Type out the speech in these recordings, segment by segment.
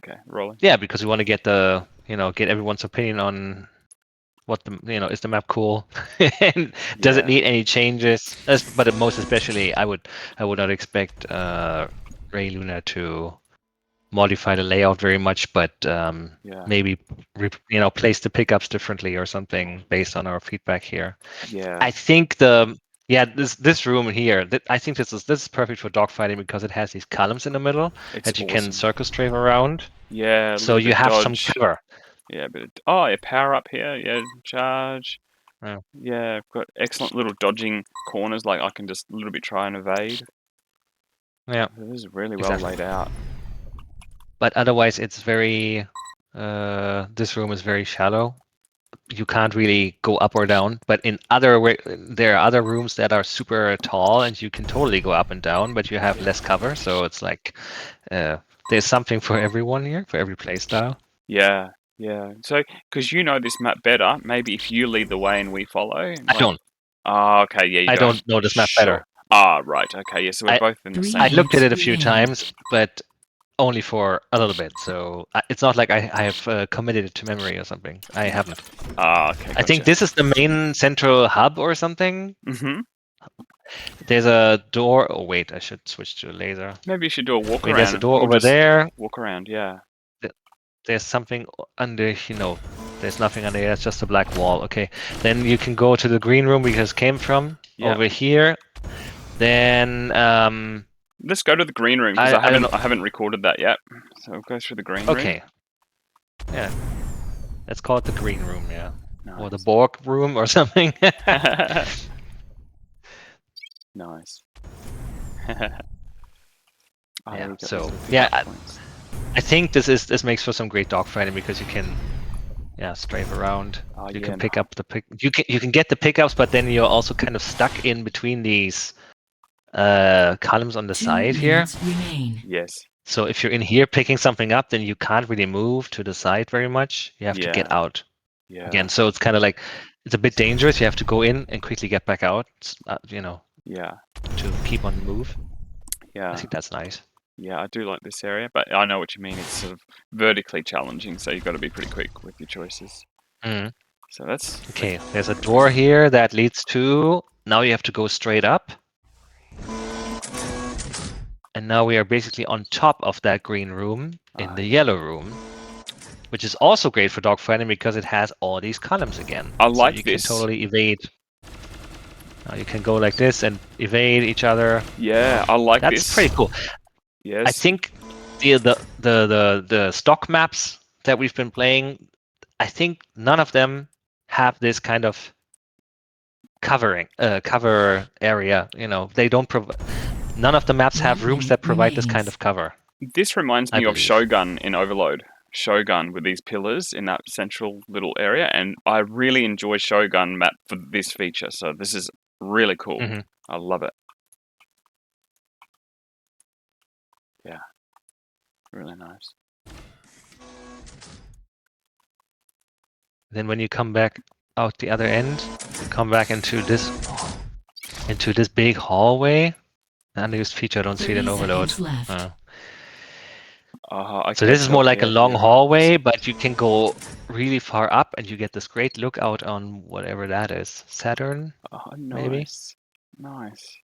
Okay, rolling. Yeah, because we want to get the, get everyone's opinion on what the, is the map cool, and does it need any changes? But most especially, I would not expect Ray Luna to modify the layout very much, but maybe place the pickups differently or something based on our feedback here. Yeah. I think this room here, I think this is perfect for dogfighting because it has these columns in the middle that you can circle strafe around. Yeah. So you have some cover. Yeah, power up here. Yeah, charge. Yeah, I've got excellent little dodging corners. Like I can just a little bit try and evade. Yeah, this is really well laid out. But otherwise, it's very. This room is very shallow. You can't really go up or down. But in there are other rooms that are super tall, and you can totally go up and down, but you have less cover. So it's like there's something for everyone here, for every play style. Yeah. Yeah. So, because you know this map better, maybe if you lead the way and we follow. I don't. Oh, okay. Yeah, you I don't know this map better. Ah, right. Okay. Yeah, so we're both in the same. I looked at it a few times, but only for a little bit. So it's not like I have committed it to memory or something. I haven't. Ah, okay. Gotcha. I think this is the main central hub or something. Mm-hmm. There's a door. Oh, wait. I should switch to a laser. Maybe you should do a walk around. There's a door over there. Walk around, yeah. There's something under, there's nothing under here. It's just a black wall. Okay. Then you can go to the green room we just came from over here. Then let's go to the green room because I haven't recorded that yet. So we'll go through the green room. Okay. Yeah. Let's call it the green room, yeah. Nice. Or the Borg room or something. Nice. I think this makes for some great dogfighting because you can strafe around. You can pick up you can get the pickups, but then you're also kind of stuck in between these columns on the side here. Yes. So if you're in here picking something up, then you can't really move to the side very much. You have to get out again. So it's kind of like it's a bit dangerous. You have to go in and quickly get back out. To keep on the move. Yeah. I think that's nice. Yeah, I do like this area, but I know what you mean. It's sort of vertically challenging, so you've got to be pretty quick with your choices. Mm. So that's... Okay, there's a door here that leads to... Now you have to go straight up. And now we are basically on top of that green room in the yellow room, which is also great for dogfighting because it has all these columns again. I like so you this. Can totally evade. Now you can go like this and evade each other. Yeah, I like this. That's pretty cool. Yes. I think the stock maps that we've been playing, I think none of them have this kind of cover area. They don't provide. None of the maps have rooms that provide this kind of cover. This reminds me of Shogun in Overload. Shogun with these pillars in that central little area, and I really enjoy Shogun map for this feature. So this is really cool. Mm-hmm. I love it. Yeah, really nice. Then when you come back out the other end, you come back into this big hallway. Unused feature, I don't see it in Overload. So this is more like a long hallway, but you can go really far up and you get this great lookout on whatever that is. Saturn, maybe? Nice.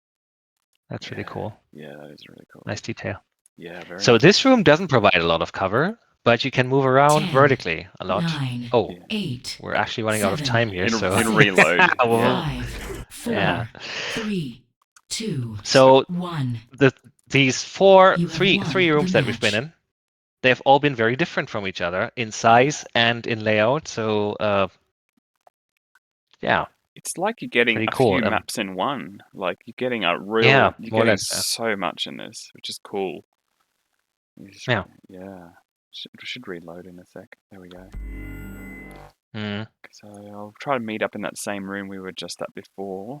That's really cool. Yeah, that is really cool. Nice detail. Yeah, very So this room doesn't provide a lot of cover, but you can move around vertically a lot. 9, 8, we're actually running out of time here, so... In reload. 5, 4, 3, 2, so 1. These three rooms that we've been in, they've all been very different from each other in size and in layout. So it's like you're getting a few maps in one. Like you're getting a real, you're getting so much in this, which is cool. Yeah. Should reload in a sec. There we go. So I'll try to meet up in that same room we were just at before.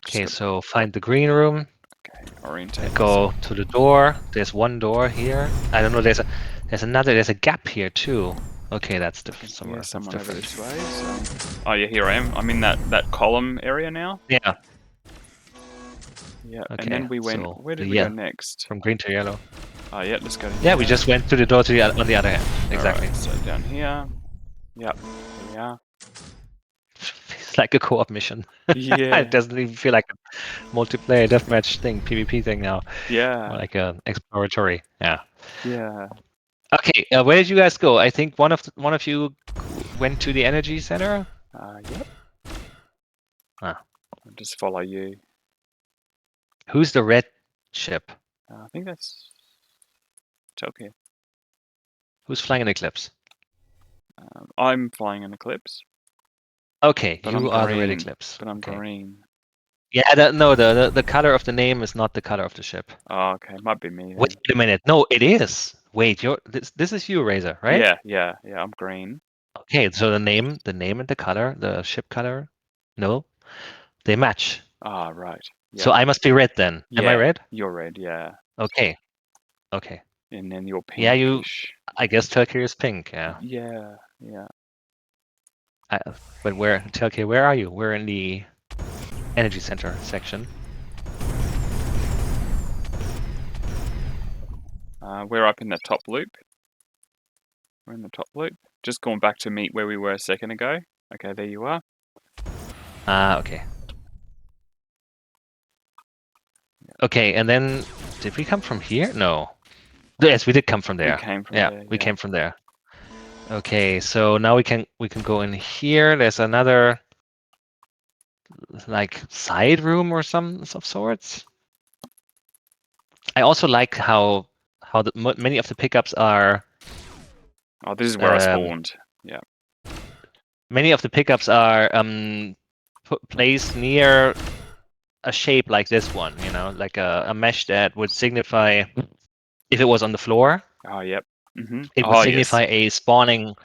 Okay, so find the green room. Okay, orientate. Go to the door. There's one door here. I don't know. There's a gap here too. Okay, that's different somewhere. Yeah, someone over this way. So... Oh yeah, here I am. I'm in that column area now. Yeah. Yeah, okay, and then we went. Where did we go next? From green to yellow. Oh, yeah, let's go to Yeah, we just went to the door to the, on the other hand. Exactly. Right, so down here. Yep, here we are. It's like a co-op mission. Yeah. It doesn't even feel like a multiplayer deathmatch thing, PvP thing now. Yeah. More like an exploratory. Yeah. Yeah. Okay, where did you guys go? I think one of you went to the energy center. Yep. Ah. I'll just follow you. Who's the red ship? I think that's Tokyo. Who's flying an Eclipse? I'm flying an Eclipse. Okay, but you I'm are green, the red Eclipse. But I'm okay. green. Yeah, no, the color of the name is not the color of the ship. Oh, okay, might be me then. Wait a minute. No, it is. Wait, this is you, Razor, right? Yeah. I'm green. Okay, so the name and the color, the ship color, no, they match. Ah, right. So I must be red then. Yeah, Am I red? You're red, yeah. Okay. And then you're pinkish. Yeah, I guess Turkey is pink. Yeah. Yeah. But where, Turkey? Where are you? We're in the energy center section. We're up in the top loop. We're in the top loop. Just going back to meet where we were a second ago. Okay, there you are. Okay. Okay, and then did we come from here? No. Yes, we did come from there. We came from there. We came from there. Okay, so now we can go in here. There's another like side room or some of sorts. I also like how many of the pickups are. Oh, this is where I spawned. Yeah. Many of the pickups are placed near a shape like this one, you know, like a mesh that would signify if it was on the floor. Oh, yep. It would signify a spawning.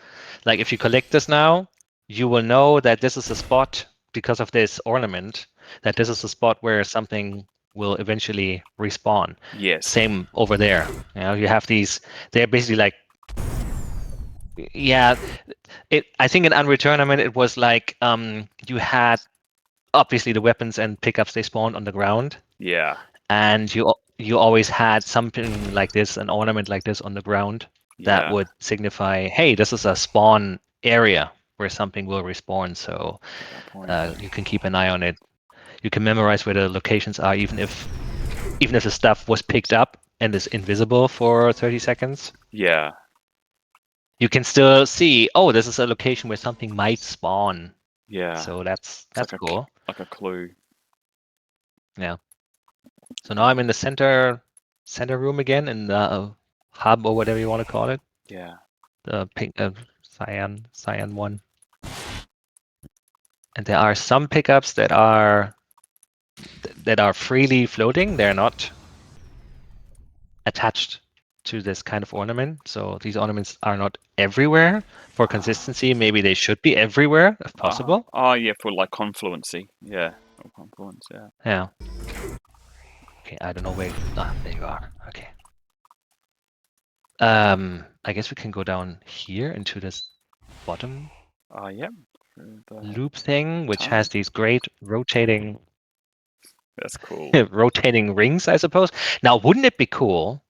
Like if you collect this now, you will know that this is a spot because of this ornament, that this is a spot where something will eventually respawn. Yes. Same over there. You know, you have these. They're basically like. Yeah, I think in Unreal Tournament it was like you had obviously the weapons and pickups they spawned on the ground. Yeah. And you always had something like this, an ornament like this on the ground that would signify, hey, this is a spawn area where something will respawn. So you can keep an eye on it. You can memorize where the locations are, even if the stuff was picked up and is invisible for 30 seconds. Yeah. You can still see, oh, this is a location where something might spawn. Yeah. So that's like cool. Like a clue. Yeah. So now I'm in the center room again, in the hub or whatever you want to call it. Yeah. The pink cyan one. And there are some pickups that are freely floating. They're not attached to this kind of ornament. So these ornaments are not everywhere. For consistency, maybe they should be everywhere if possible. Oh yeah, for like confluency. Yeah. Confluence, yeah. Yeah. Okay, I don't know where. Ah, there you are. Okay. I guess we can go down here into this bottom Yep. loop thing, which has these great rotating. That's cool. rotating rings, I suppose. Now, wouldn't it be cool,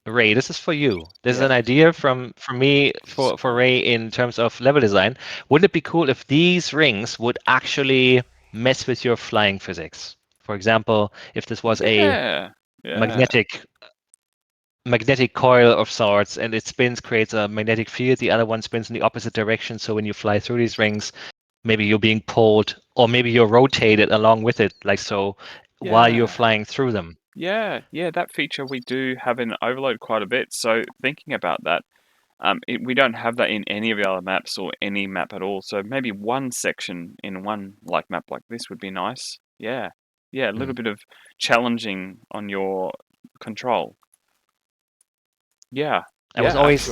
Ray? This is for you. This is an idea from me for Ray in terms of level design. Wouldn't it be cool if these rings would actually mess with your flying physics? For example, if this was a magnetic coil of sorts, and it spins, creates a magnetic field. The other one spins in the opposite direction. So when you fly through these rings, maybe you're being pulled, or maybe you're rotated along with it, like so, while you're flying through them. Yeah, that feature we do have in Overload quite a bit. So thinking about that, we don't have that in any of the other maps or any map at all. So maybe one section in one map like this would be nice. Yeah, a little bit of challenging on your control. Yeah, I was always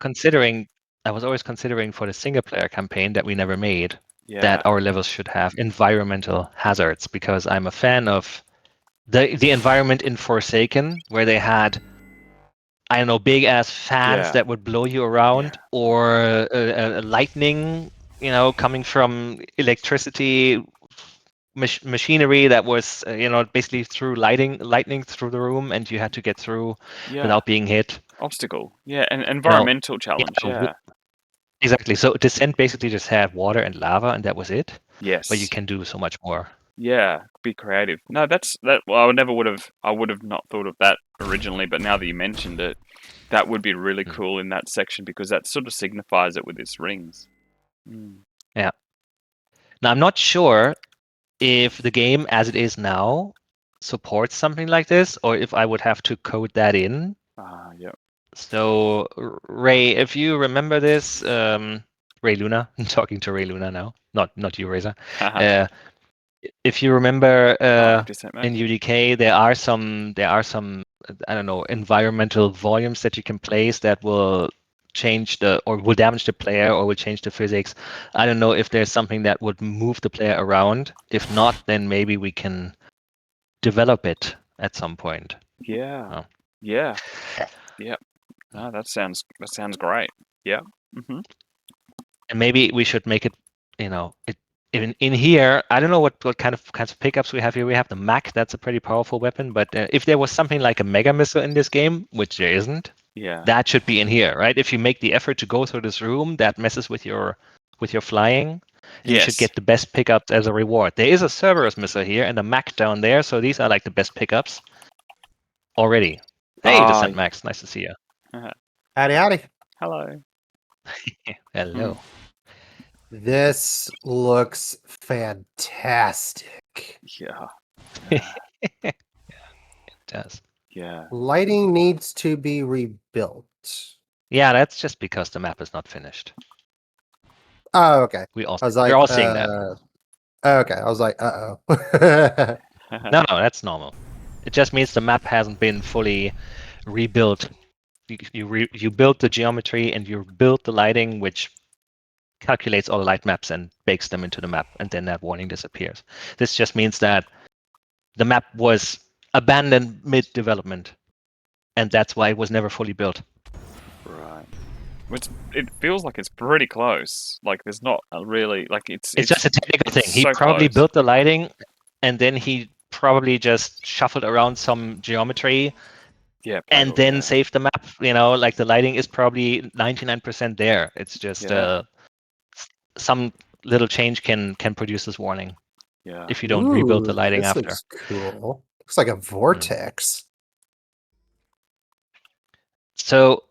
considering for the single player campaign that we never made that our levels should have environmental hazards, because I'm a fan of the environment in Forsaken, where they had, I don't know, big ass fans that would blow you around, or lightning, coming from electricity machinery that was, basically through lightning through the room, and you had to get through without being hit. Obstacle. Yeah, an environmental challenge. Yeah. Exactly. So Descent basically just had water and lava, and that was it. Yes. But you can do so much more. Yeah, be creative. No, well, I would have not thought of that originally, but now that you mentioned it, that would be really cool in that section, because that sort of signifies it with its rings. Yeah. Now, I'm not sure if the game as it is now supports something like this, or if I would have to code that in. Yeah. So, Ray, if you remember this, Ray Luna, I'm talking to Ray Luna now, not you, Razor. If you remember, in UDK, there are some I don't know, environmental volumes that you can place that will change or will damage the player or will change the physics. I don't know if there's something that would move the player around. If not, then maybe we can develop it at some point. Yeah. Oh. Yeah. Yeah. No, that sounds great. Yeah. Mm-hmm. And maybe we should make it, in here, I don't know what kinds of pickups we have here. We have the Mac, that's a pretty powerful weapon, but if there was something like a mega missile in this game, which there isn't, that should be in here, right? If you make the effort to go through this room, that messes with your flying, and you should get the best pickups as a reward. There is a Cerberus missile here and a Mac down there, so these are like the best pickups already. Hey, Descent Max, nice to see you. Howdy. Hello. Hello. This looks fantastic. Yeah. It does. Yeah. Lighting needs to be rebuilt. Yeah, that's just because the map is not finished. Oh, okay. We're all seeing that. Okay, I was like, uh-oh. No, that's normal. It just means the map hasn't been fully rebuilt. You built the geometry and you built the lighting, which calculates all the light maps and bakes them into the map, and then that warning disappears. This just means that the map was abandoned mid-development, and that's why it was never fully built. Right. It feels like it's pretty close. Like there's not really it's just a technical thing. He probably built the lighting, and then he probably just shuffled around some geometry. Yeah, and then save the map. Like the lighting is probably 99% there. It's just some little change can produce this warning. Yeah. If you don't rebuild the lighting this after. Looks cool. Looks like a vortex. So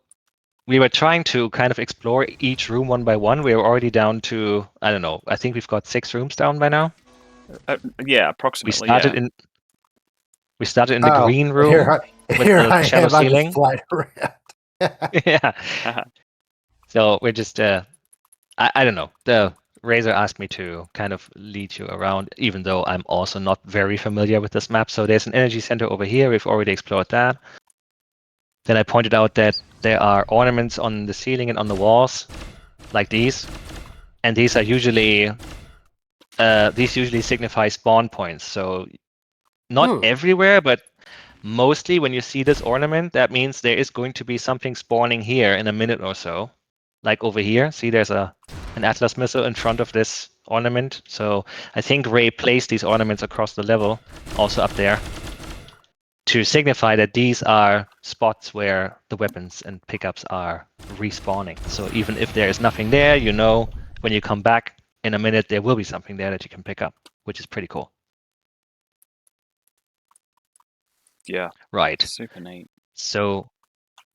we were trying to kind of explore each room one by one. We are already down to, I don't know, I think we've got 6 rooms down by now. Yeah, approximately. We started in the green room with the shadow ceiling. Yeah. So we're just, I don't know. The Razor asked me to kind of lead you around, even though I'm also not very familiar with this map. So there's an energy center over here. We've already explored that. Then I pointed out that there are ornaments on the ceiling and on the walls, like these. And these are usually, signify spawn points. So not everywhere, but mostly when you see this ornament, that means there is going to be something spawning here in a minute or so. Like over here, see there's an Atlas missile in front of this ornament. So I think Ray placed these ornaments across the level, also up there, to signify that these are spots where the weapons and pickups are respawning. So even if there is nothing there, when you come back in a minute, there will be something there that you can pick up, which is pretty cool. Yeah. Right. Super neat. So,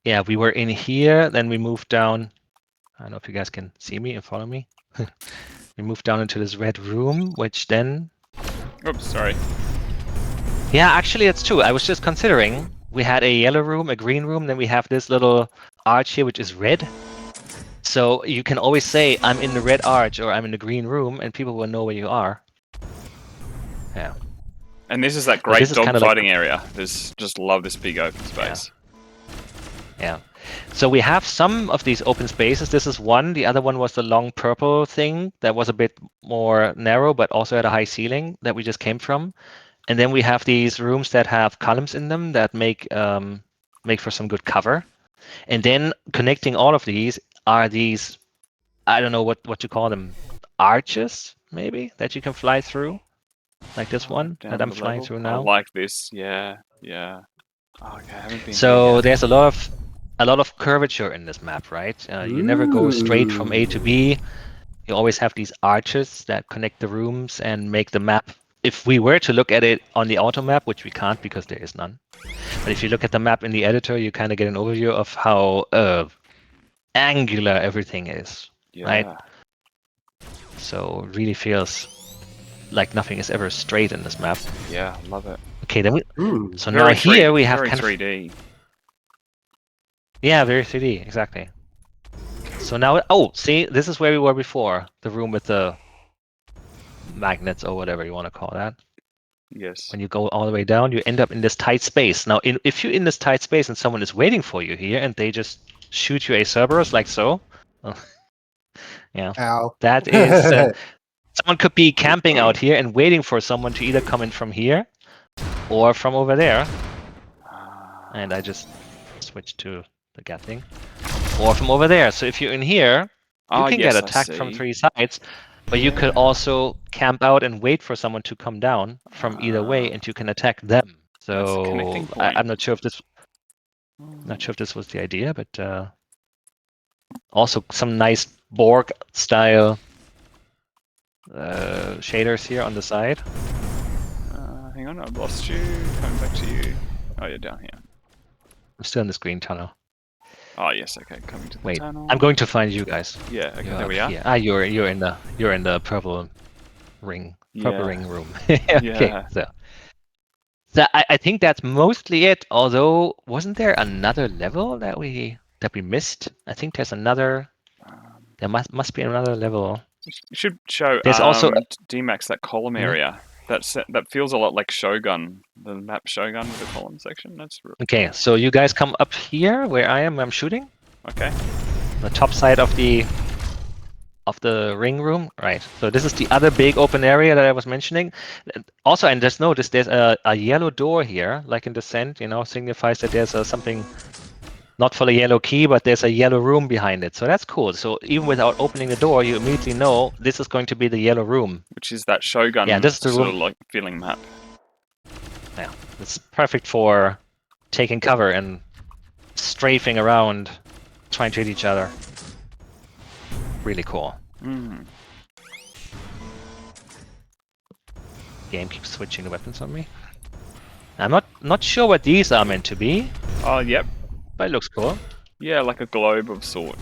yeah, we were in here, then we moved down. I don't know if you guys can see me and follow me. We moved down into this red room, which then... Oops, sorry. Yeah, actually, that's true. I was just considering. We had a yellow room, a green room, then we have this little arch here, which is red. So you can always say, I'm in the red arch, or I'm in the green room, and people will know where you are. Yeah. And this is that great dogfighting area. Just love this big open space. Yeah. So we have some of these open spaces. This is one. The other one was the long purple thing that was a bit more narrow, but also had a high ceiling that we just came from. And then we have these rooms that have columns in them that make for some good cover. And then connecting all of these are these, I don't know what to call them, arches maybe that you can fly through. like this one that I'm flying through now. I like this. Yeah, yeah. Oh, okay, I haven't been So here there's a lot of curvature in this map, right? You never go straight from A to B. You always have these arches that connect the rooms and make the map. If we were to look at it on the auto map, which we can't because there is none, but if you look at the map in the editor, you kind of get an overview of how angular everything is, right? So it really feels like nothing is ever straight in this map. Yeah, love it. Okay, then so now here we have very kind 3D. Yeah, very 3D, exactly. So now, see, this is where we were before, the room with the magnets or whatever you want to call that. Yes. When you go all the way down, you end up in this tight space. Now, if you're in this tight space and someone is waiting for you here and they just shoot you a Cerberus like so, yeah, Ow. that is someone could be camping out here and waiting for someone to either come in from here or from over there. And I just switched to the Gatling. Or from over there. So if you're in here, you can get attacked from 3 sides, but you could also camp out and wait for someone to come down from either way, and you can attack them. So I'm not sure if this was the idea, but also some nice Borg style shaders here on the side. Hang on, I've lost you. Coming back to you. Oh, you're down here. I'm still in this green tunnel. Oh yes, okay, coming to the tunnel. I'm going to find you guys. Yeah, okay, there we are. Here. You're in the purple ring room. Okay, so I think that's mostly it. Although, wasn't there another level that we missed? I think there's another. There must be another level. You should show. There's also DMAX that column area. That feels a lot like Shogun, the map Shogun with the column section. That's okay. So you guys come up here where I am. I'm shooting. Okay. The top side of the ring room, right? So this is the other big open area that I was mentioning. Also, and just notice there's a yellow door here, like in Descent. You know, signifies that there's something. Not for the yellow key, but there's a yellow room behind it. So that's cool. So even without opening the door, you immediately know this is going to be the yellow room. Which is that Shogun this is the sort room. of like feeling map. Yeah, it's perfect for taking cover and strafing around, trying to hit each other. Really cool. Game keeps switching the weapons on me. I'm not sure what these are meant to be. Oh, yep. But it looks cool. Yeah, like a globe of sort.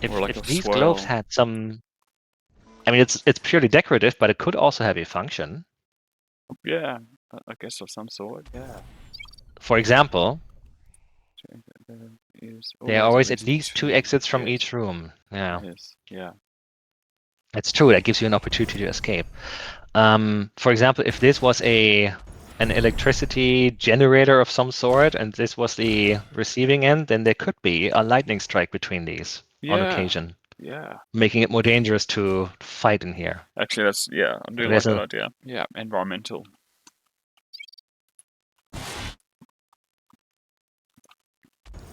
If these globes had some... I mean, it's purely decorative, but it could also have a function. Yeah, I guess of some sort, yeah. For example, there are always at least 2 exits from each room. Yeah. Yes, yeah. It's true, that gives you an opportunity to escape. For example, if this was an electricity generator of some sort, and this was the receiving end, then there could be a lightning strike between these on occasion. Yeah. Making it more dangerous to fight in here. Actually, I do like that idea. Yeah, environmental.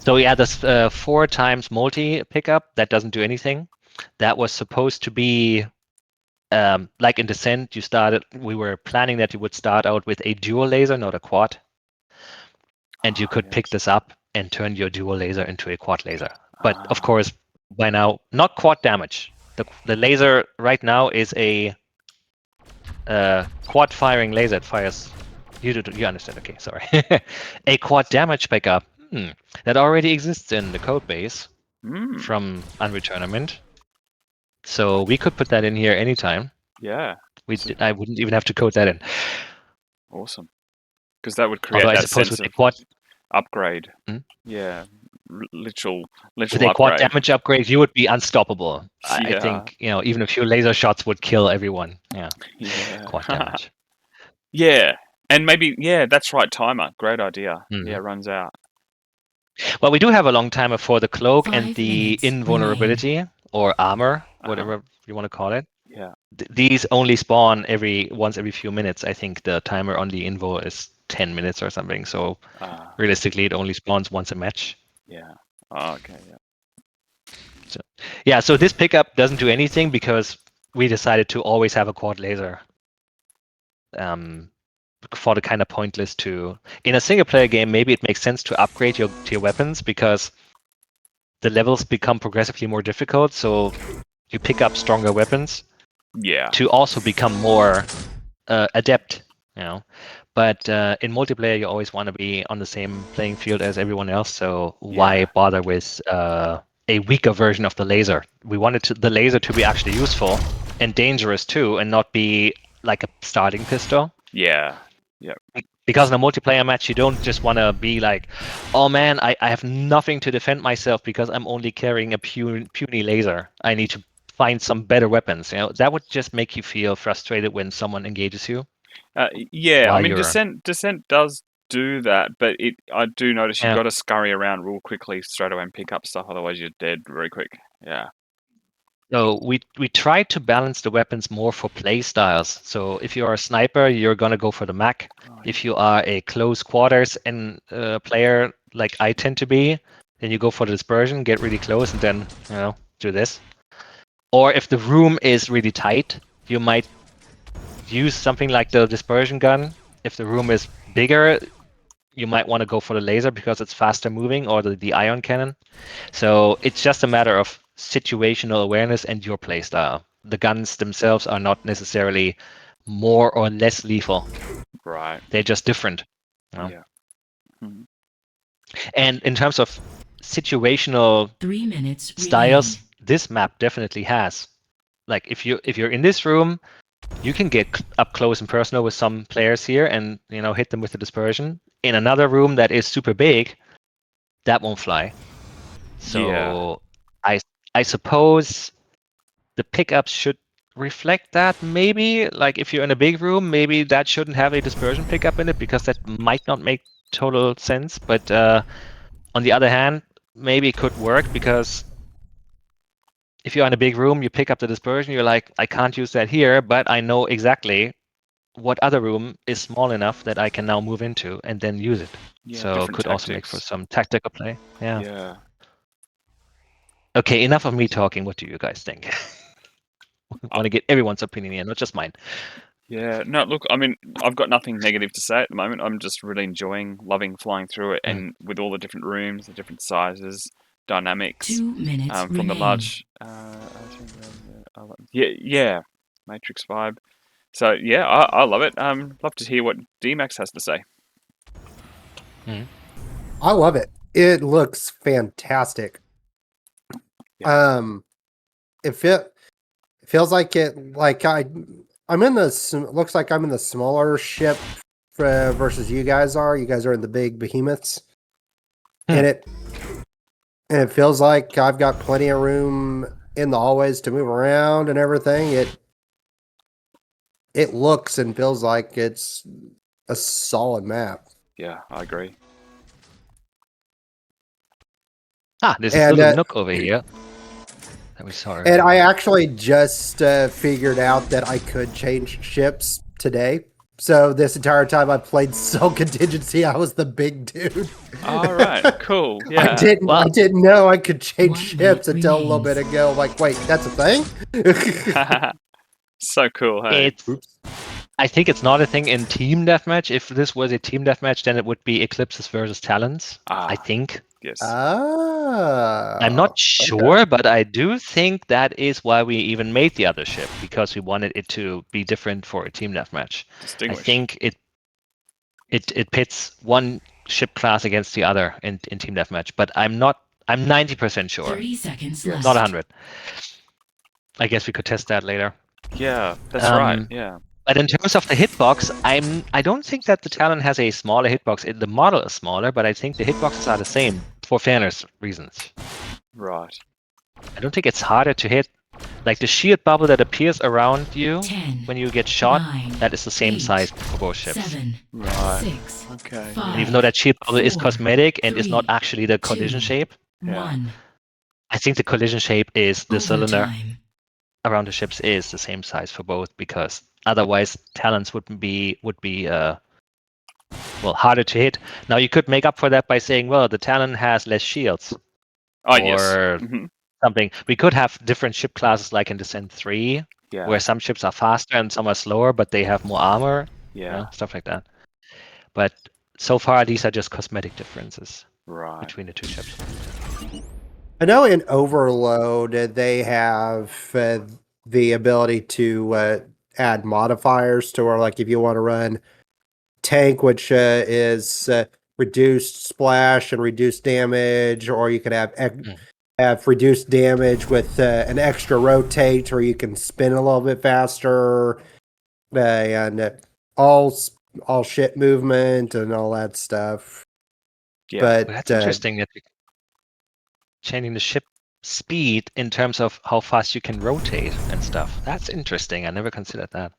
So yeah, this 4 times multi pickup, that doesn't do anything. That was supposed to be like in Descent, we were planning that you would start out with a dual laser, not a quad. And you could pick this up and turn your dual laser into a quad laser. But of course, by now, not quad damage. The laser right now is a quad firing laser. It fires. You understand? Okay, sorry. A quad damage pickup that already exists in the code base from Unreturnament. So we could put that in here anytime. Yeah. I wouldn't even have to code that in. Awesome. Because that would create that sense of upgrade. Yeah. Literal with a quad damage upgrade, you would be unstoppable. I think, even a few laser shots would kill everyone. Yeah. Quad damage. Yeah. And maybe, that's right, timer. Great idea. Yeah, runs out. Well, we do have a long timer for the cloak and the invulnerability or armor, whatever you want to call it. Yeah. These only spawn once every few minutes. I think the timer on the invo is 10 minutes or something. So realistically, it only spawns once a match. Yeah. Oh, okay. Yeah. So this pickup doesn't do anything because we decided to always have a quad laser for the kind of pointless to. In a single player game, maybe it makes sense to upgrade to your weapons because the levels become progressively more difficult. So you pick up stronger weapons. Yeah. To also become more adept, But in multiplayer, you always want to be on the same playing field as everyone else. So why bother with a weaker version of the laser? We wanted the laser to be actually useful and dangerous too, and not be like a starting pistol. Yeah. Yeah. Because in a multiplayer match, you don't just want to be like, oh man, I have nothing to defend myself because I'm only carrying a puny laser. I need to find some better weapons. That would just make you feel frustrated when someone engages you. Yeah, I mean, Descent does do that, but I do notice you've got to scurry around real quickly straight away and pick up stuff, otherwise you're dead very quick. Yeah. So we try to balance the weapons more for play styles. So if you're a sniper, you're gonna go for the Mac. If you are a close quarters and player like I tend to be, then you go for the dispersion, get really close, and then do this. Or if the room is really tight, you might use something like the dispersion gun. If the room is bigger, you might want to go for the laser because it's faster moving, or the ion cannon. So it's just a matter of situational awareness and your playstyle. The guns themselves are not necessarily more or less lethal. Right. They're just different. Yeah. Mm-hmm. And in terms of situational 3 minutes styles, this map definitely has. Like if you're in this room, you can get up close and personal with some players here and hit them with the dispersion. In another room that is super big, that won't fly. So I suppose the pickups should reflect that. Maybe like if you're in a big room, maybe that shouldn't have a dispersion pickup in it because that might not make total sense. But on the other hand, maybe it could work because if you're in a big room, you pick up the dispersion, you're like, I can't use that here, but I know exactly what other room is small enough that I can now move into and then use it. So it could also make for some tactical play. Yeah. Okay, enough of me talking. What do you guys think? I want to get everyone's opinion here, not just mine. Yeah, no, look, I mean, I've got nothing negative to say at the moment. I'm just really loving flying through it, and with all the different rooms, the different sizes, dynamics. 2 minutes from the large, Matrix vibe. So yeah, I love it. Love to hear what D-Max has to say. I love it. It looks fantastic. Yeah. It feels like I'm in the looks like I'm in the smaller ship versus you guys are. You guys are in the big behemoths, and it feels like I've got plenty of room in the hallways to move around and everything. It looks and feels like it's a solid map. Yeah, I agree. There's a little nook over here. And I actually just figured out that I could change ships today. So this entire time I played Sol Contingency, I was the big dude. All right, cool. Yeah. I didn't know I could change ships until a little bit ago. Like, wait, that's a thing? So cool, hey? I think it's not a thing in team deathmatch. If this was a team deathmatch, then it would be Eclipses versus Talons. I think. Yes. I'm not sure, but I do think that is why we even made the other ship, because we wanted it to be different for a team deathmatch. I think it pits one ship class against the other in team deathmatch, but I'm 90% sure. 30 seconds left. Not 100. I guess we could test that later. Yeah, that's right. Yeah. But in terms of the hitbox, I don't think that the Talon has a smaller hitbox. The model is smaller, but I think the hitboxes are the same for fairness reasons. Right. I don't think it's harder to hit. Like the shield bubble that appears around you when you get shot, that is the same size for both ships. 7, right. 6, okay. 5, and even though that shield bubble is 4, cosmetic and 3, is not actually the collision 2, shape, 1. I think the collision shape is the cylinder Overtime. around the ships is the same size for both, because otherwise Talons would be harder to hit. Now you could make up for that by saying, well, the Talon has less shields. Yes. Something. We could have different ship classes like in Descent 3, where some ships are faster and some are slower, but they have more armor. stuff like that. But so far, these are just cosmetic differences between the two ships. I know in Overload, they have the ability to add modifiers to where, like, if you want to run tank, which is reduced splash and reduced damage, or you could have reduced damage with an extra rotate, or you can spin a little bit faster, and all ship movement and all that stuff. Yeah, but that's interesting that you're changing the ship speed in terms of how fast you can rotate and stuff. That's interesting. I never considered that.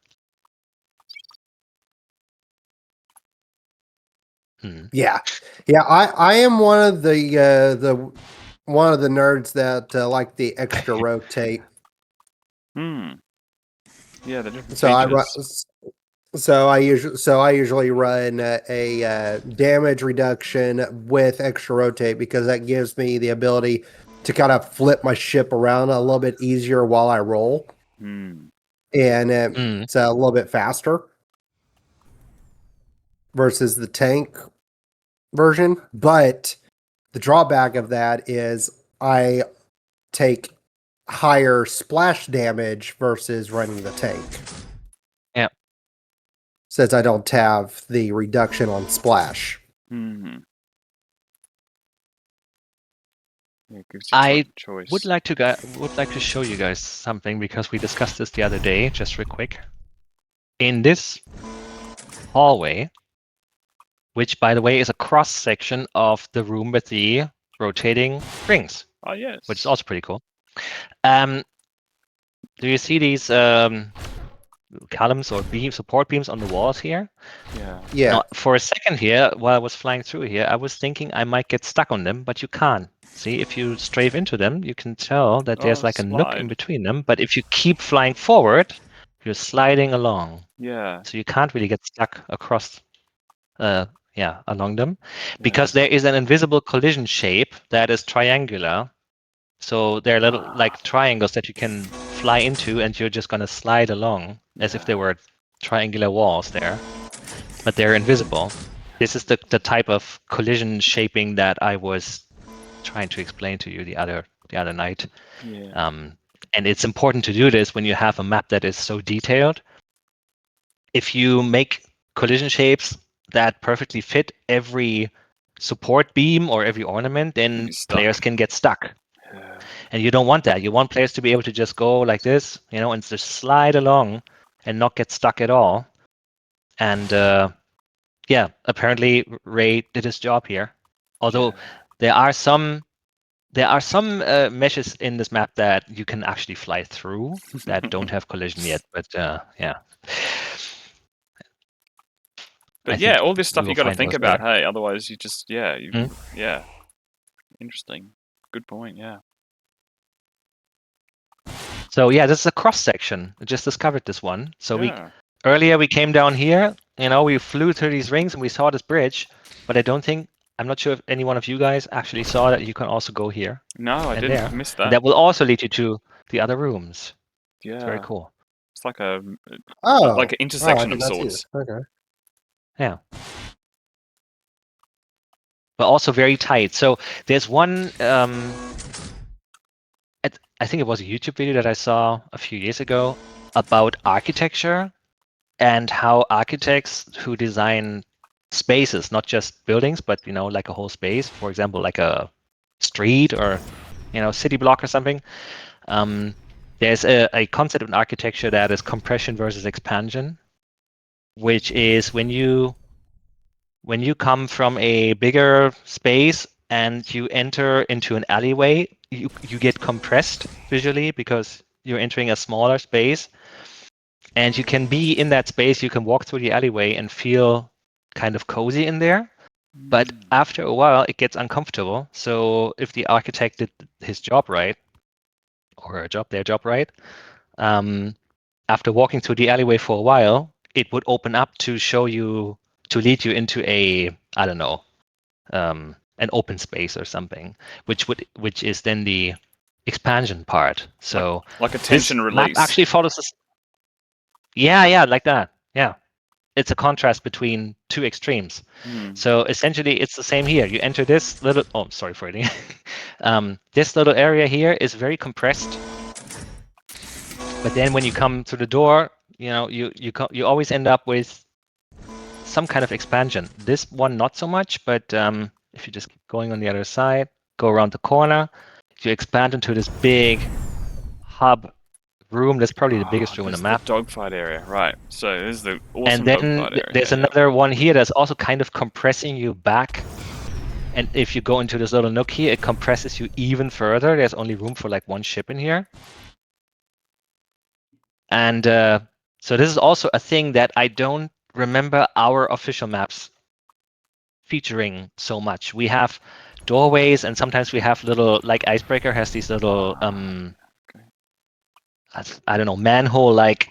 Yeah. I am one of the nerds that like the extra rotate. Yeah, the different features. So I usually run a damage reduction with extra rotate, because that gives me the ability to kind of flip my ship around a little bit easier while I roll, and it's a little bit faster versus the tank version. But the drawback of that is I take higher splash damage versus running the tank. Yeah. Since I don't have the reduction on splash. Yeah, I would like to show you guys something, because we discussed this the other day, just real quick. In this hallway, which, by the way, is a cross section of the room with the rotating rings. Oh, yes. Which is also pretty cool. Do you see these columns or support beams on the walls here? Yeah. Now, for a second here, while I was flying through here, I was thinking I might get stuck on them, but you can't. See, if you strafe into them, you can tell that there's like a nook in between them. But if you keep flying forward, you're sliding along. Yeah. So you can't really get stuck across, along them, because there is an invisible collision shape that is triangular. So they're little like triangles that you can fly into, and you're just going to slide along as if there were triangular walls there, but they're invisible. This is the type of collision shaping that I was trying to explain to you the other night. And it's important to do this when you have a map that is so detailed. If you make collision shapes that perfectly fit every support beam or every ornament, then players can get stuck. And you don't want that. You want players to be able to just go like this, and just slide along and not get stuck at all. And apparently Ray did his job here. Although there are some meshes in this map that you can actually fly through that don't have collision yet. But But all this stuff you got to think about. Hey, otherwise you just interesting. Good point. Yeah. So this is a cross section. I just discovered this one. So earlier we came down here. We flew through these rings and we saw this bridge. But I'm not sure if any one of you guys actually saw that you can also go here. No, I didn't miss that. And that will also lead you to the other rooms. Yeah. It's very cool. It's like an intersection of sorts. Okay. Yeah. But also very tight. So there's one, I think it was a YouTube video that I saw a few years ago about architecture and how architects who design spaces, not just buildings, but like a whole space, for example, like a street or city block or something. There's a concept in architecture that is compression versus expansion, which is when you come from a bigger space and you enter into an alleyway, you get compressed visually because you're entering a smaller space, and you can be in that space. You can walk through the alleyway and feel kind of cozy in there, but after a while it gets uncomfortable. So if the architect did his job right, or their job right, after walking through the alleyway for a while, it would open up to lead you into a, I don't know, an open space or something, which is then the expansion part. So like a tension release. Map actually follows this. Yeah, like that. Yeah. it's a contrast between two extremes. Hmm. So essentially, it's the same here. You enter this little. Oh, sorry for it. This little area here is very compressed. But then when you come to the door, you know, you always end up with some kind of expansion. This one not so much, but if you just keep going on the other side, go around the corner, you expand into this big hub room. That's probably the biggest room in the map. The dogfight area, right? So this is the awesome and then dogfight area. There's another one here that's also kind of compressing you back. And if you go into this little nook here, it compresses you even further. There's only room for like one ship in here. And so this is also a thing that I don't remember our official maps featuring so much. We have doorways, and sometimes we have little, like Icebreaker has these little, I don't know, manhole-like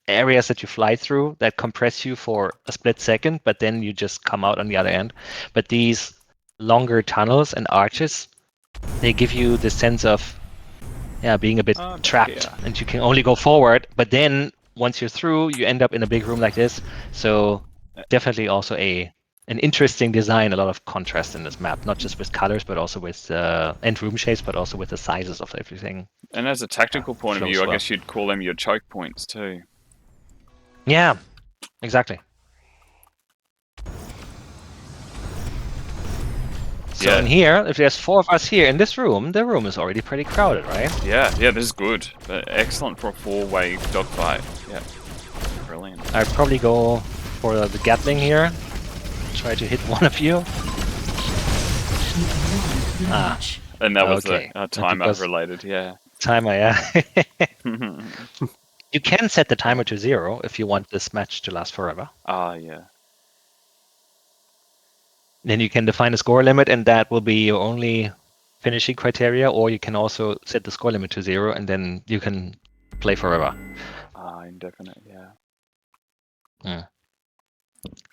areas that you fly through that compress you for a split second, but then you just come out on the other end. But these longer tunnels and arches, they give you the sense of being a bit trapped, and you can only go forward. But then once you're through, you end up in a big room like this. So definitely also an interesting design, a lot of contrast in this map, not just with colors, but also with and room shapes, but also with the sizes of everything. And as a tactical point of view, I guess you'd call them your choke points too. Yeah, exactly. So in here, if there's 4 of us here in this room, the room is already pretty crowded, right? Yeah, this is good. Excellent for a 4-way dogfight. Yeah, brilliant. I'd probably go for the Gatling here. Try to hit one of you. And that was a timer related, yeah. Timer, yeah. You can set the timer to 0 if you want this match to last forever. Yeah. Then you can define a score limit, and that will be your only finishing criteria, or you can also set the score limit to 0, and then you can play forever. Indefinite, yeah.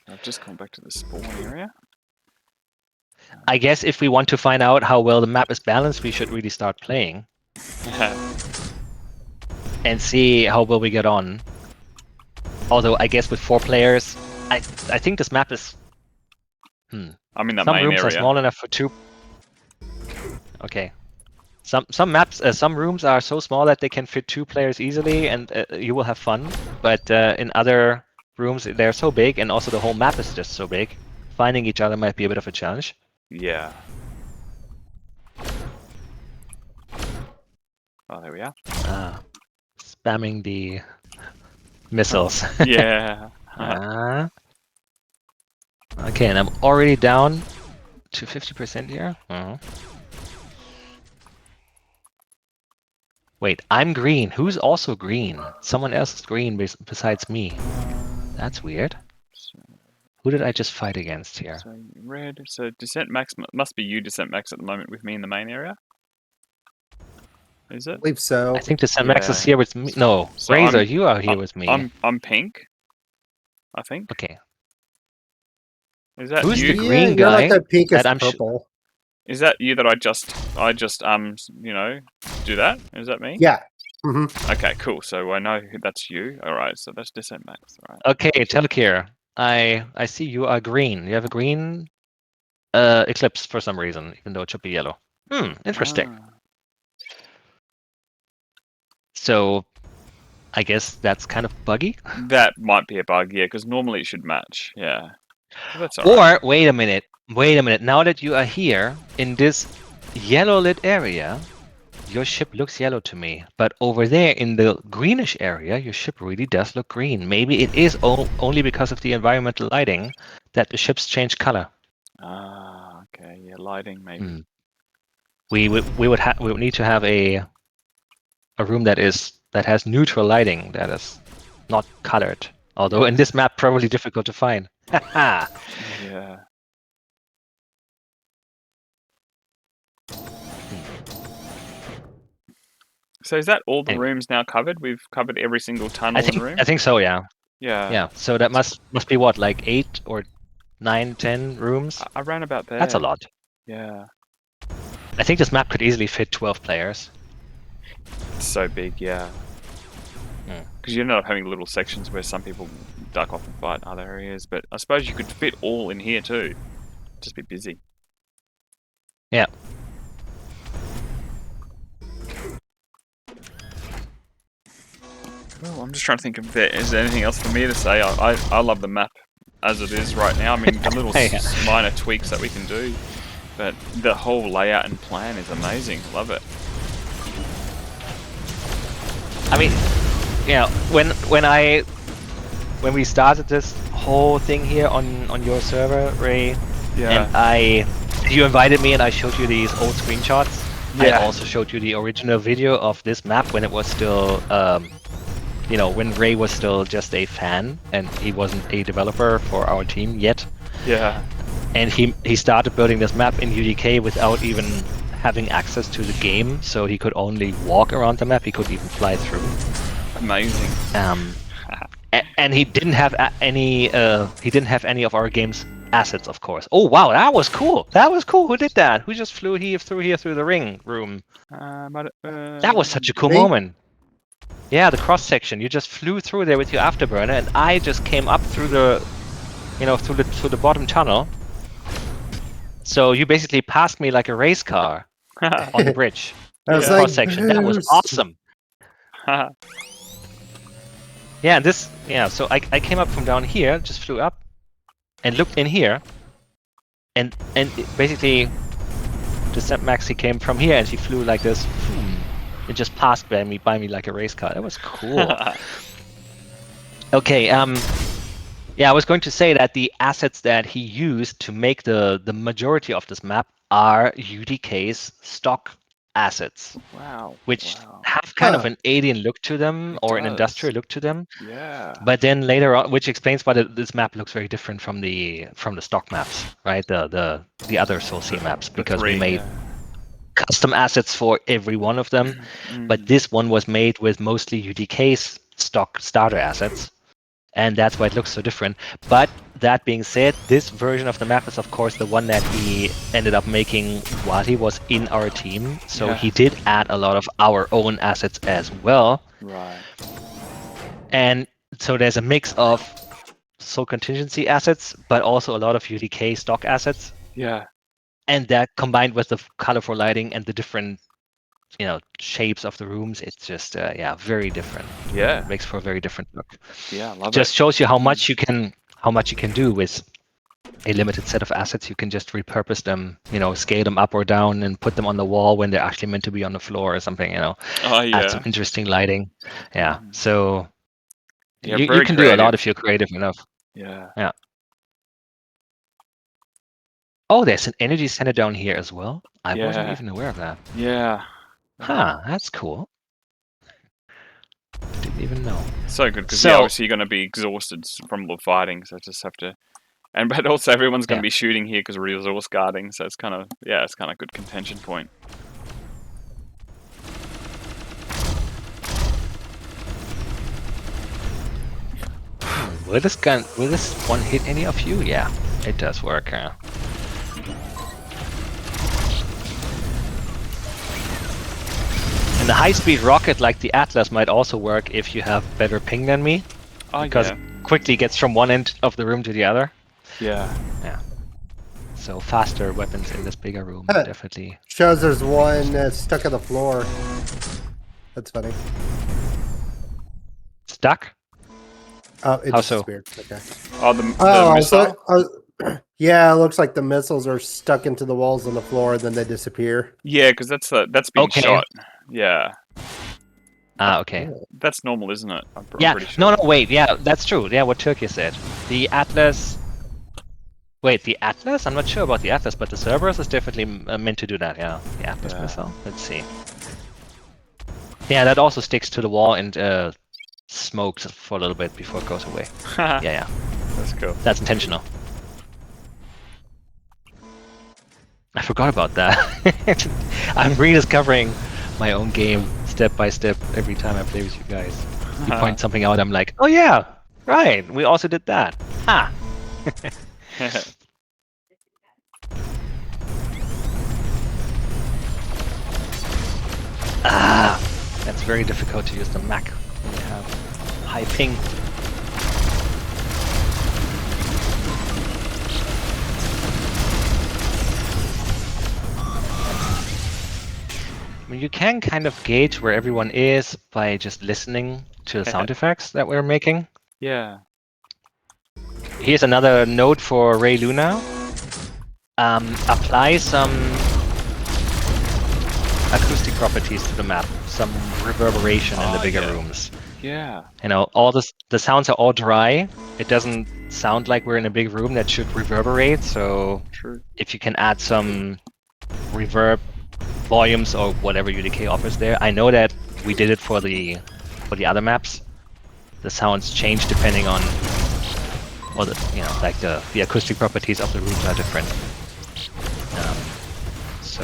I've just gone back to the spawn area. I guess if we want to find out how well the map is balanced, we should really start playing. And see how well we get on. Although I guess with 4 players, I think this map is... I'm in that some main rooms area. Are small enough for 2. Okay. Some maps, some rooms are so small that they can fit 2 players easily, and you will have fun. But in other rooms, they're so big, and also the whole map is just so big. Finding each other might be a bit of a challenge. Yeah. Oh, there we are. Spamming the missiles. Yeah. Okay, and I'm already down to 50% here. Wait, I'm green. Who's also green? Someone else is green besides me. That's weird. Who did I just fight against here? So red. So Descent Max must be you, Descent Max, at the moment with me in the main area. Is it? I believe so. I think Descent Max is here with me. No, so Razor, you are here with me. I'm pink. I think. Okay. Is that Who's you? the green guy? Like that pink is that purple. Is that you that I just you know, do that? Is that me? Yeah. Mm-hmm. Okay, cool. So I know that's you. All right, so that's Descent Max. All right. Okay, Telkir, I see you are green. You have a green Eclipse for some reason, even though it should be yellow. Interesting. So, I guess that's kind of buggy. That might be a bug, yeah, because normally it should match. Yeah. That's all or right. wait a minute. Now that you are here in this yellow lit area, your ship looks yellow to me. But over there in the greenish area, your ship really does look green. Maybe it is only because of the environmental lighting that the ships change color. Okay, yeah, lighting maybe. We would need to have a room that has neutral lighting, that is not colored. Although in this map, probably difficult to find. Yeah. So is that all the rooms now covered? We've covered every single tunnel in the room? I think so, yeah. Yeah. Yeah, so that must be what, like 8 or 9, 10 rooms? Around about there. That's a lot. Yeah. I think this map could easily fit 12 players. It's so big, yeah. Because you end up having little sections where some people duck off and fight other areas. But I suppose you could fit all in here too. Just be busy. Yeah. Well, I'm just trying to think if there is anything else for me to say. I love the map as it is right now. I mean, the little minor tweaks that we can do, but the whole layout and plan is amazing. Love it. I mean, yeah, when we started this whole thing here on your server, Ray, and you invited me and I showed you these old screenshots. Yeah. I also showed you the original video of this map when it was still, you know, when Ray was still just a fan and he wasn't a developer for our team yet. Yeah. And he started building this map in UDK without even having access to the game, so he could only walk around the map. He couldn't even fly through. Amazing. And he didn't have any. He didn't have any of our game's assets, of course. Oh wow, that was cool. That was cool. Who did that? Who just flew through the ring room? That was such a cool moment. Yeah, the cross section. You just flew through there with your afterburner, and I just came up through the, you know, through the bottom tunnel. So you basically passed me like a race car on the bridge. I was cross section. That was awesome. Yeah, this. Yeah, so I came up from down here, just flew up, and looked in here, and basically, the Step Maxi came from here, and she flew like this. It just passed by me like a race car. That was cool. Okay. Yeah, I was going to say that the assets that he used to make the majority of this map are UDK's stock assets. Wow. Which have kind of an alien look to them, or an industrial look to them. Yeah. But then later on, which explains why this map looks very different from the stock maps, right? The other SolC maps, because we made custom assets for every one of them. But this one was made with mostly UDK's stock starter assets. And that's why it looks so different. But that being said, this version of the map is of course the one that he ended up making while he was in our team. So he did add a lot of our own assets as well. Right. And so there's a mix of Sol Contingency assets, but also a lot of UDK stock assets. Yeah. And that combined with the colorful lighting and the different, you know, shapes of the rooms, it's just very different. Yeah, it makes for a very different look. Yeah, love just shows you how much you can do with a limited set of assets. You can just repurpose them, you know, scale them up or down and put them on the wall when they're actually meant to be on the floor or something, you know. Add some interesting lighting. Yeah. So you can do a lot if you're creative enough. Yeah. Oh, there's an energy center down here as well. I wasn't even aware of that. Yeah. Huh, that's cool. Didn't even know. So good, because obviously you're going to be exhausted from the fighting, so just have to... But also everyone's going to be shooting here because we're resource guarding, so it's kind of, it's kind of a good contention point. Will this one hit any of you? Yeah, it does work. And the high-speed rocket like the Atlas might also work if you have better ping than me, because it quickly gets from one end of the room to the other. Yeah. So faster weapons in this bigger room, definitely. Shows there's one stuck on the floor. That's funny. Stuck? Oh, it How disappeared. Okay. Oh, the missile? Yeah, it looks like the missiles are stuck into the walls on the floor and then they disappear. Yeah, because that's being shot. Yeah. Okay. That's normal, isn't it? I'm pretty sure. No, wait. Yeah, that's true. Yeah, what Turkey said. The Atlas... Wait, the Atlas? I'm not sure about the Atlas, but the Cerberus is definitely meant to do that, yeah. The Atlas missile. Let's see. Yeah, that also sticks to the wall and smokes for a little bit before it goes away. Yeah. That's cool. That's intentional. I forgot about that. I'm rediscovering my own game step by step every time I play with you guys. You point something out, I'm like, oh yeah, right, we also did that. Ha! That's very difficult to use the Mac when you have high ping. I mean, you can kind of gauge where everyone is by just listening to the sound effects that we're making. Yeah. Here's another note for Ray Luna. Apply some acoustic properties to the map, some reverberation in the bigger rooms. Yeah. You know, all the sounds are all dry. It doesn't sound like we're in a big room that should reverberate. So True. if you can add some reverb volumes or whatever UDK offers there. I know that we did it for the other maps. The sounds change depending on, well, like the acoustic properties of the rooms are different. So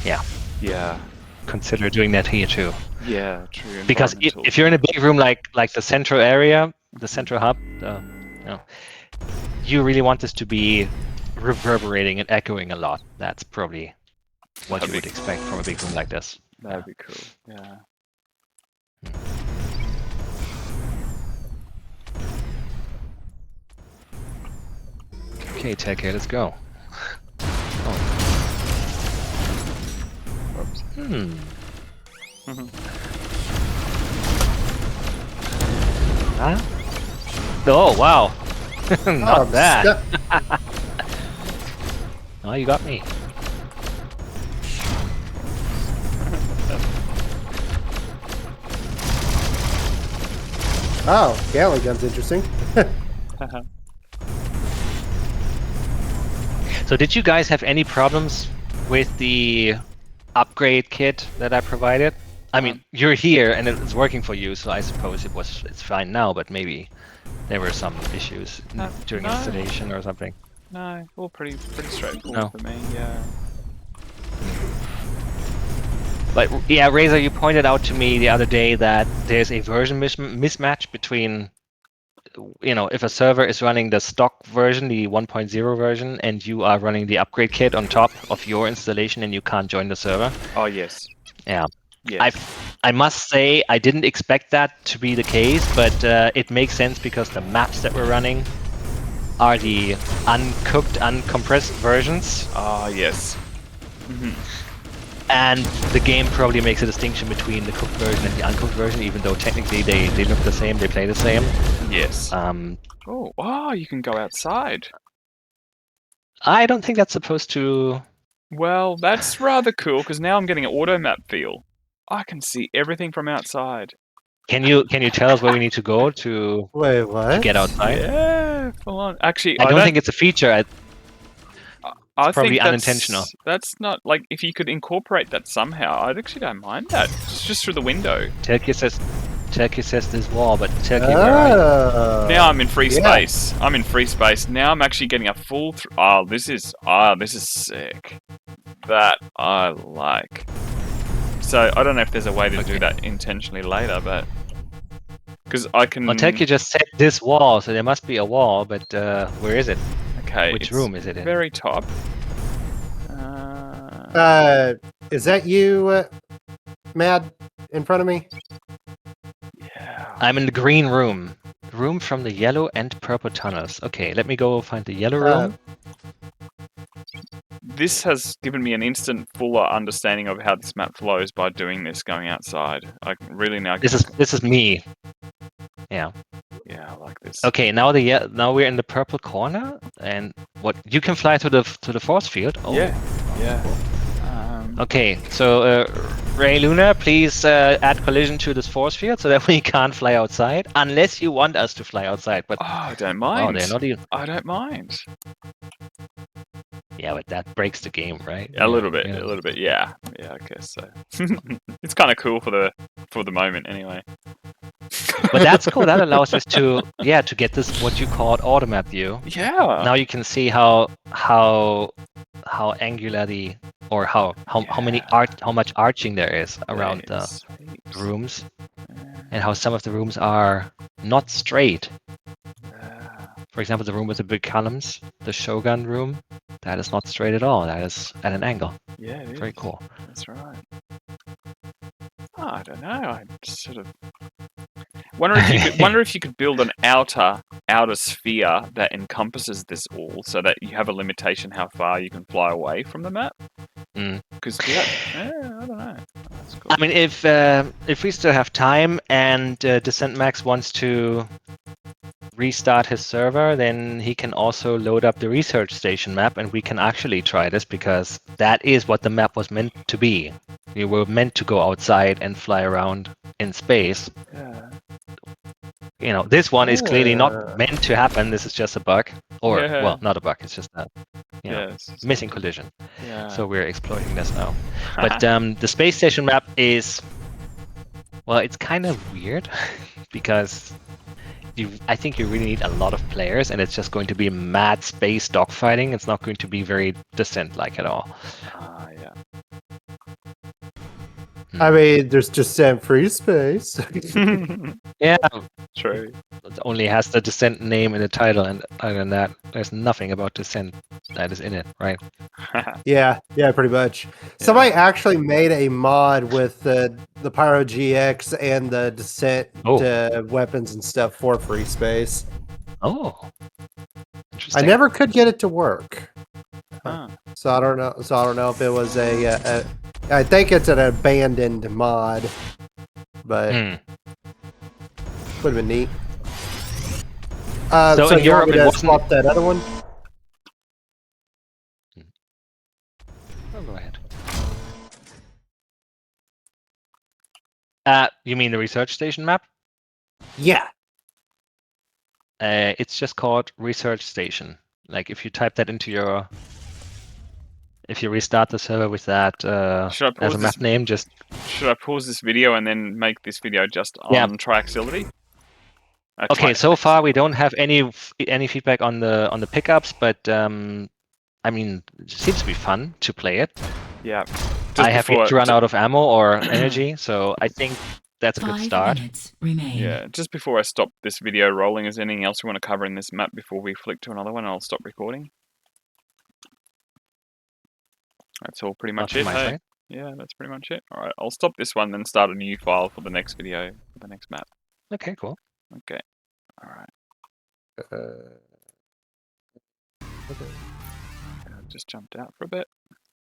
yeah. Yeah. Consider doing that here too. Yeah, true. Because if you're in a big room like the central area, the central hub, you really want this to be reverberating and echoing a lot. That's probably what you would expect from a big room like this. That'd be cool. Yeah. Okay, Tech, let's go. Oh. Huh? Oh, wow. Not that. Oh, you got me. Oh, Galley gun's interesting. So did you guys have any problems with the upgrade kit that I provided? I mean, you're here and it's working for you, so I suppose it's fine now, but maybe there were some issues during installation or something. No, all pretty straightforward for me, yeah. But yeah, Razor, you pointed out to me the other day that there's a version mismatch between, if a server is running the stock version, the 1.0 version, and you are running the upgrade kit on top of your installation and you can't join the server. Oh, yes. Yeah. Yes. I must say I didn't expect that to be the case, but it makes sense because the maps that we're running are the uncooked, uncompressed versions. Ah, yes. And the game probably makes a distinction between the cooked version and the uncooked version, even though technically they look the same, they play the same. Yes. Oh, wow, you can go outside. I don't think that's supposed to... Well, that's rather cool, because now I'm getting an auto map feel. I can see everything from outside. Can you tell us where we need to go to, Wait, what? to get outside? Yeah, full on. Actually, I don't think it's a feature. I probably think unintentional. That's not, like, if you could incorporate that somehow, I actually don't mind that. Just through the window. Turkey says this wall, but Turkey, where are you? Now I'm in free space. I'm in free space. Now I'm actually getting a full... this is sick. That I like. So I don't know if there's a way to do that intentionally later, but... Because I can... Well, Turkey just said this wall, so there must be a wall, but where is it? Okay. Which room is it in? Very top. Is that you, Mad, in front of me? Yeah. I'm in the green room. Room from the yellow and purple tunnels. Okay, let me go find the yellow room. This has given me an instant fuller understanding of how this map flows by doing this, going outside. I can really now... This is me. Yeah. Yeah, I like this. Okay, now we're in the purple corner, and what you can fly to the force field. Oh. Yeah. Yeah. Okay, so Ray Luna, please add collision to this force field so that we can't fly outside, unless you want us to fly outside. But I don't mind. Oh, they're not even... I don't mind. Yeah, but that breaks the game, right? A little bit. Yeah, I guess so. It's kind of cool for the moment, anyway. But that's cool. That allows us to get this what you called auto map view. Yeah. Now you can see how angular how much arching there is around the rooms, and how some of the rooms are not straight. For example, the room with the big columns, the Shogun room, that is not straight at all. That is at an angle. Yeah, it is. Very cool. That's right. Oh, I don't know. I sort of wonder if you could build an outer sphere that encompasses this all, so that you have a limitation how far you can fly away from the map. Because I don't know. cool. I mean, if we still have time and Descent Max wants to restart his server, then he can also load up the research station map, and we can actually try this, because that is what the map was meant to be. You were meant to go outside and fly around in space. Yeah. You know, this one is clearly not meant to happen. This is just a bug, or well, not a bug. It's just a missing collision. Yeah. So we're exploiting this now. But the space station map is, well, it's kind of weird because I think you really need a lot of players, and it's just going to be mad space dogfighting. It's not going to be very Descent-like at all. Yeah. I mean, there's Descent free space. Yeah. True. It only has the Descent name in the title, and other than that, there's nothing about Descent that is in it, right? Yeah, pretty much. Somebody actually made a mod with the Pyro GX and the Descent weapons and stuff for free space. Oh, interesting. I never could get it to work. Huh. So I don't know. If it was a I think it's an abandoned mod, but would have been neat. So in you Europe, want me to swap that other one? Oh, go ahead. You mean the research station map? Yeah. It's just called research station. Like if you type that into your, if you restart the server with that as a map name, just. Should I pause this video and then make this video just on Triaxiality? Okay, so far we don't have any feedback on the pickups, but I mean, it seems to be fun to play it. Yeah. I have yet to run out of ammo or energy, so I think that's a good start. 5 minutes remain. Yeah, just before I stop this video rolling, is there anything else we want to cover in this map before we flick to another one? I'll stop recording. That's all pretty much it, hey? Yeah, that's pretty much it. Alright, I'll stop this one, then start a new file for the next video, for the next map. Okay, cool. Okay, alright. Okay. I just jumped out for a bit.